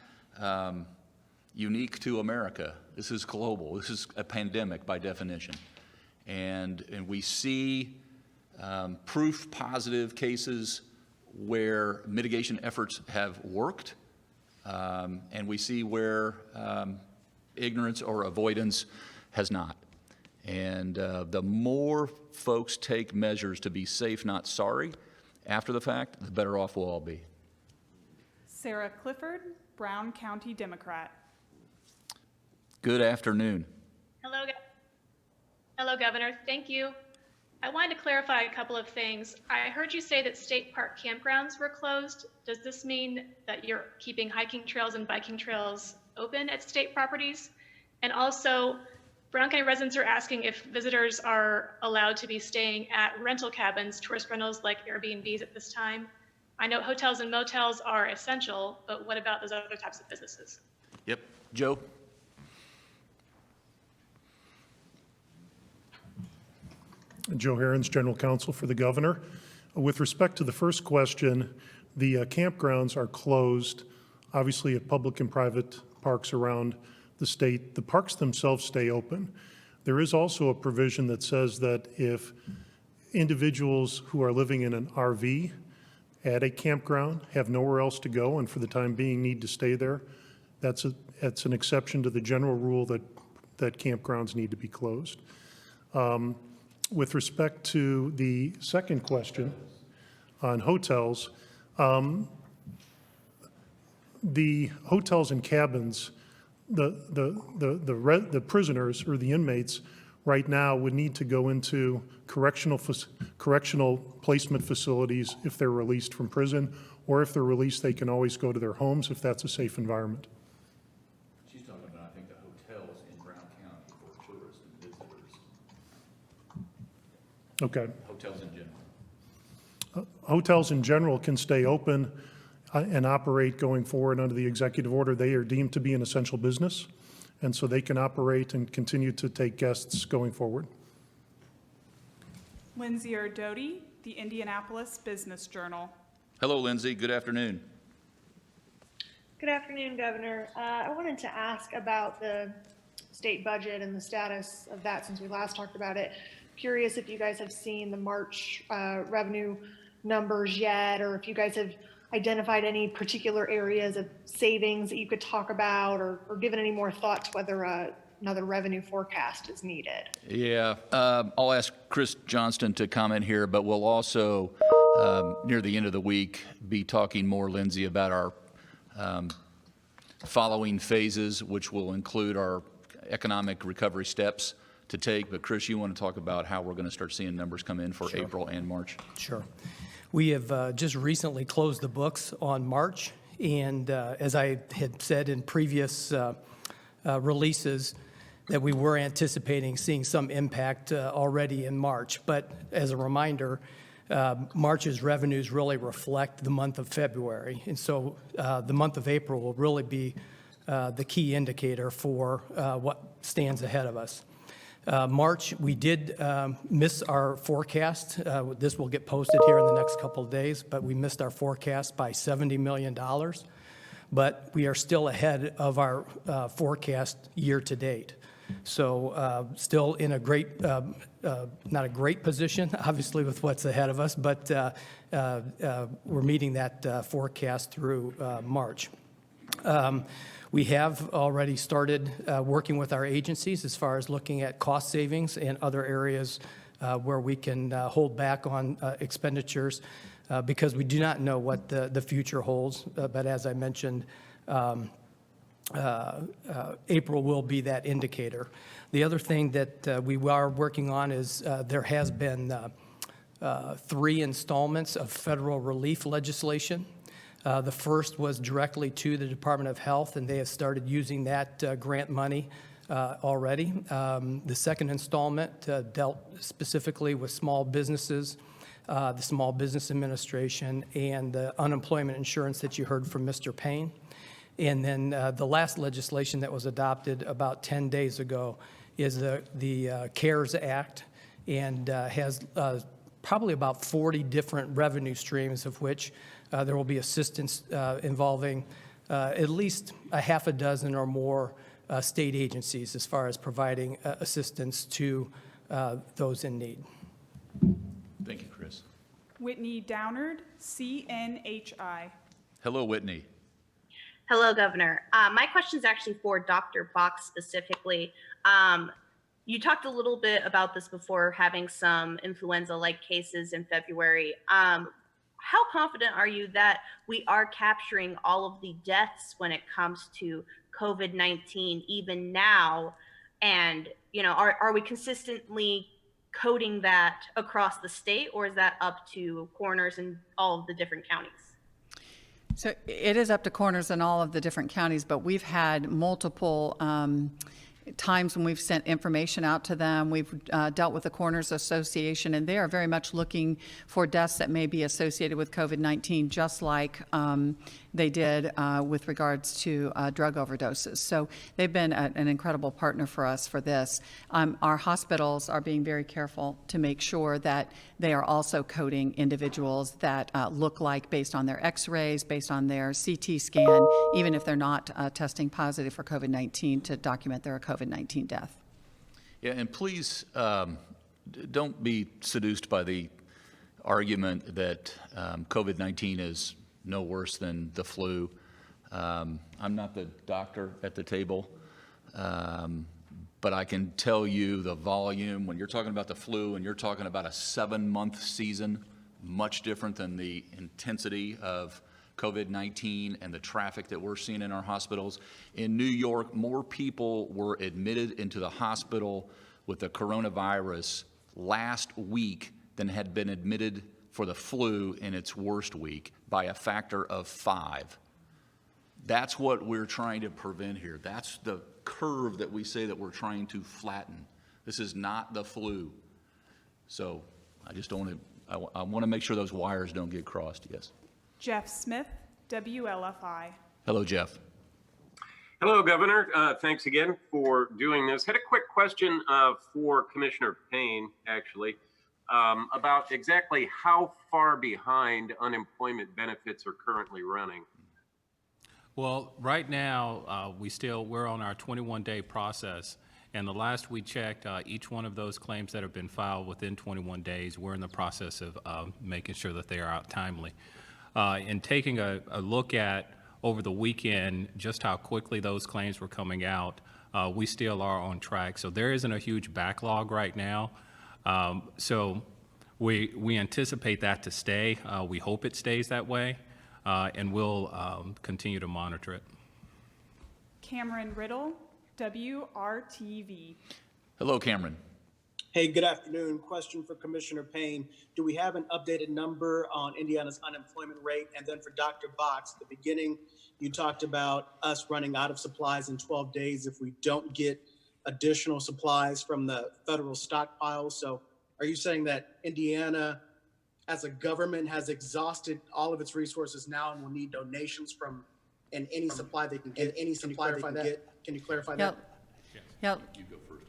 unique to America. This is global. This is a pandemic by definition, and we see proof positive cases where mitigation efforts have worked. And we see where ignorance or avoidance has not. And the more folks take measures to be safe, not sorry, after the fact, the better off we'll all be. Sarah Clifford, Brown County Democrat. Good afternoon. Hello, Governor. Thank you. I wanted to clarify a couple of things. I heard you say that state park campgrounds were closed. Does this mean that you're keeping hiking trails and biking trails open at state properties? And also, Brown County residents are asking if visitors are allowed to be staying at rental cabins, tourist rentals like Airbnbs at this time. I know hotels and motels are essential, but what about those other types of businesses? Yep. Joe? Joe Herons, General Counsel for the Governor. With respect to the first question, the campgrounds are closed, obviously at public and private parks around the state. The parks themselves stay open. There is also a provision that says that if individuals who are living in an RV at a campground have nowhere else to go and for the time being need to stay there, that's an exception to the general rule that campgrounds need to be closed. With respect to the second question on hotels, the hotels and cabins, the prisoners or the inmates right now would need to go into correctional placement facilities if they're released from prison, or if they're released, they can always go to their homes if that's a safe environment. She's talking about, I think, the hotels in Brown County for tourists and visitors. Okay. Hotels in general. Hotels in general can stay open and operate going forward under the executive order. They are deemed to be an essential business, and so they can operate and continue to take guests going forward. Lindsay Erdody, the Indianapolis Business Journal. Hello, Lindsay. Good afternoon. Good afternoon, Governor. I wanted to ask about the state budget and the status of that since we last talked about it. Curious if you guys have seen the March revenue numbers yet, or if you guys have identified any particular areas of savings that you could talk about, or given any more thought to whether another revenue forecast is needed. Yeah, I'll ask Chris Johnston to comment here, but we'll also, near the end of the week, be talking more, Lindsay, about our following phases, which will include our economic recovery steps to take. But Chris, you want to talk about how we're going to start seeing numbers come in for April and March? Sure. We have just recently closed the books on March, and as I had said in previous releases, that we were anticipating seeing some impact already in March. But as a reminder, March's revenues really reflect the month of February, and so the month of April will really be the key indicator for what stands ahead of us. March, we did miss our forecast. This will get posted here in the next couple of days, but we missed our forecast by $70 million. But we are still ahead of our forecast year to date. So still in a great, not a great position, obviously, with what's ahead of us, but we're meeting that forecast through March. We have already started working with our agencies as far as looking at cost savings and other areas where we can hold back on expenditures because we do not know what the future holds. But as I mentioned, April will be that indicator. The other thing that we are working on is there has been 3 installments of federal relief legislation. The first was directly to the Department of Health, and they have started using that grant money already. The second installment dealt specifically with small businesses, the Small Business Administration, and the unemployment insurance that you heard from Mr. Payne. And then the last legislation that was adopted about 10 days ago is the CARES Act, and has probably about 40 different revenue streams, of which there will be assistance involving at least a half a dozen or more state agencies as far as providing assistance to those in need. Thank you, Chris. Whitney Downard, CNHI. Hello, Whitney. Hello, Governor. My question is actually for Dr. Box specifically. You talked a little bit about this before, having some influenza-like cases in February. How confident are you that we are capturing all of the deaths when it comes to COVID-19 even now? And, you know, are we consistently coding that across the state, or is that up to coroners in all of the different counties? So it is up to coroners in all of the different counties, but we've had multiple times when we've sent information out to them. We've dealt with the Coroners Association, and they are very much looking for deaths that may be associated with COVID-19, just like they did with regards to drug overdoses. So they've been an incredible partner for us for this. Our hospitals are being very careful to make sure that they are also coding individuals that look like, based on their x-rays, based on their CT scan, even if they're not testing positive for COVID-19, to document their COVID-19 death. Yeah, and please don't be seduced by the argument that COVID-19 is no worse than the flu. I'm not the doctor at the table, but I can tell you the volume, when you're talking about the flu and you're talking about a 7-month season, much different than the intensity of COVID-19 and the traffic that we're seeing in our hospitals. In New York, more people were admitted into the hospital with the coronavirus last week than had been admitted for the flu in its worst week, by a factor of 5. That's what we're trying to prevent here. That's the curve that we say that we're trying to flatten. This is not the flu. So I just don't want to, I want to make sure those wires don't get crossed. Yes. Jeff Smith, WLFI. Hello, Jeff. Hello, Governor. Thanks again for doing this. Had a quick question for Commissioner Payne, actually, about exactly how far behind unemployment benefits are currently running. Well, right now, we're on our 21-day process. And the last we checked, each one of those claims that have been filed within 21 days, we're in the process of making sure that they are out timely. And taking a look at over the weekend just how quickly those claims were coming out, we still are on track. So there isn't a huge backlog right now. So we anticipate that to stay. We hope it stays that way, and we'll continue to monitor it. Cameron Riddle, WRTV. Hello, Cameron. Hey, good afternoon. Question for Commissioner Payne. Do we have an updated number on Indiana's unemployment rate? And then for Dr. Box, at the beginning, you talked about us running out of supplies in 12 days if we don't get additional supplies from the federal stockpile. So are you saying that Indiana, as a government, has exhausted all of its resources now and will need donations from any supply they can get? Any supply they can get? Can you clarify that? Yep. You go first.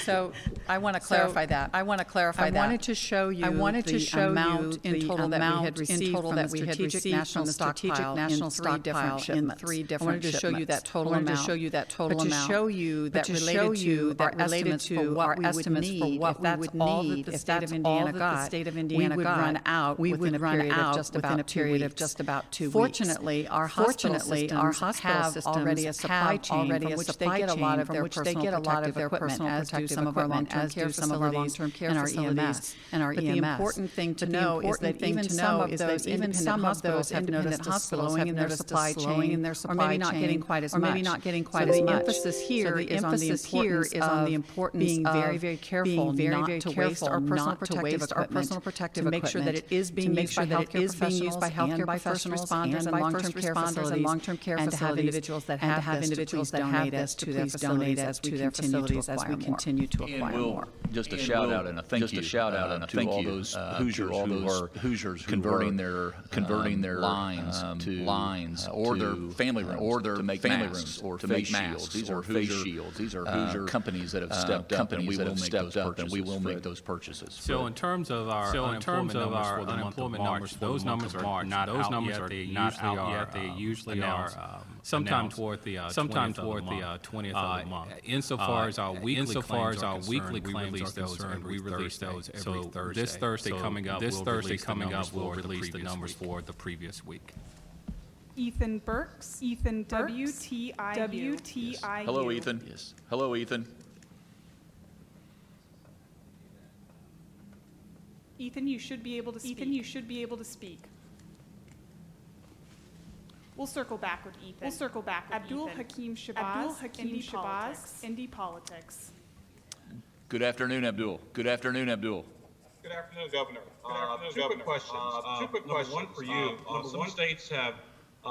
So I want to clarify that. I wanted to show you the amount in total that we had received from the strategic national stockpile in 3 different shipments. I wanted to show you that total amount. But to show you that related to our estimates for what we would need, if that's all that the state of Indiana got, we would run out within a period of just about 2 weeks. Fortunately, our hospital systems have already a supply chain from which they get a lot of their personal personal protective equipment, as do some of our long-term care facilities and our EMS. But the important thing to know is that even some of those independent hospitals have noticed a slowing in their supply chain, or maybe not getting quite as much. So the emphasis here is on the importance being very, very careful not to waste our personal protective equipment, to make sure that it is being used by healthcare professionals and by long-term care facilities, and to have individuals that have this to please donate us to their facilities as we continue to acquire more. Just a shout out and a thank you to all those Hoosiers converting their lines or their family rooms to make family rooms or to make masks. These are face shields. These are Hoosier companies that have stepped up, and we will make those purchases. So in terms of our unemployment numbers, those numbers are not out yet. They usually are sometime toward the 20th of the month. Insofar as our weekly claims are concerned, we release those every Thursday. This Thursday coming up, we'll release the numbers for the previous week. Ethan Burks. Ethan, WTIU. Hello, Ethan. Yes. Hello, Ethan. Ethan, you should be able to speak. We'll circle back with Ethan. Abdul Hakim Shabazz, Indy Politics. Good afternoon, Abdul. Good afternoon, Governor. Two quick questions. Number one for you. Some states have,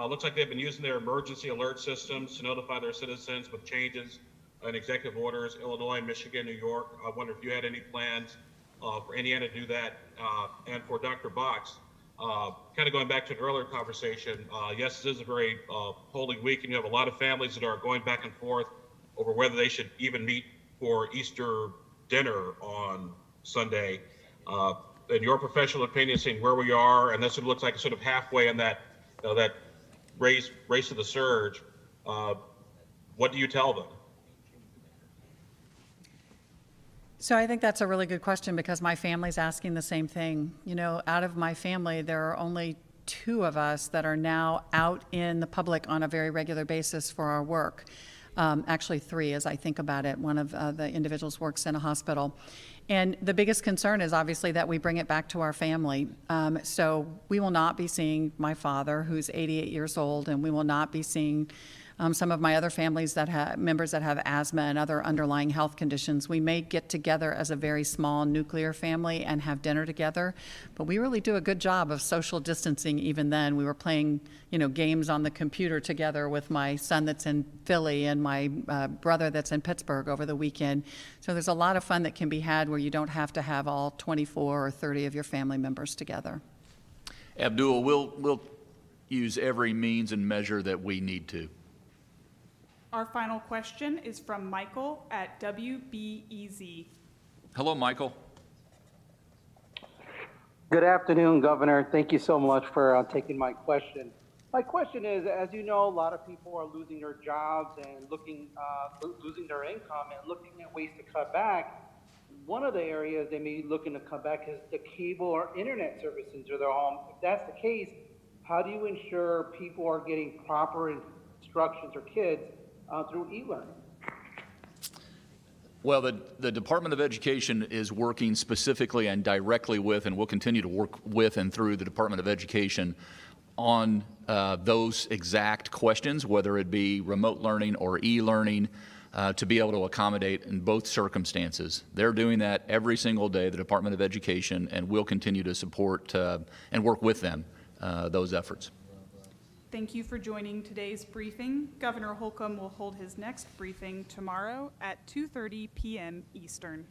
looks like they've been using their emergency alert systems to notify their citizens with changes in executive orders. Illinois, Michigan, New York. I wonder if you had any plans for Indiana to do that. And for Dr. Box, kind of going back to an earlier conversation, yes, this is a very holy week, and you have a lot of families that are going back and forth over whether they should even meet for Easter dinner on Sunday. In your professional opinion, seeing where we are, and this looks like sort of halfway in that, that race to the surge, what do you tell them? So I think that's a really good question, because my family's asking the same thing. You know, out of my family, there are only 2 of us that are now out in the public on a very regular basis for our work. Actually 3, as I think about it. One of the individuals works in a hospital. And the biggest concern is obviously that we bring it back to our family. So we will not be seeing my father, who's 88 years old, and we will not be seeing some of my other families that have members that have asthma and other underlying health conditions. We may get together as a very small nuclear family and have dinner together, but we really do a good job of social distancing even then. We were playing, games on the computer together with my son that's in Philly and my brother that's in Pittsburgh over the weekend. So there's a lot of fun that can be had where you don't have to have all 24 or 30 of your family members together. Abdul, we'll use every means and measure that we need to. Our final question is from Michael at WBEZ. Hello, Michael. Good afternoon, Governor. Thank you so much for taking my question. My question is, as you know, a lot of people are losing their jobs and losing their income and looking at ways to cut back. One of the areas they may be looking to cut back is the cable or internet services to their home. If that's the case, how do you ensure people are getting proper instructions, or kids, through e-learning? Well, the Department of Education is working specifically and directly with, and will continue to work with and through the Department of Education on those exact questions, whether it be remote learning or e-learning, to be able to accommodate in both circumstances. They're doing that every single day, the Department of Education, and we'll continue to support and work with them, those efforts. Thank you for joining today's briefing. Governor Holcomb will hold his next briefing tomorrow at 2:30 p.m. Eastern.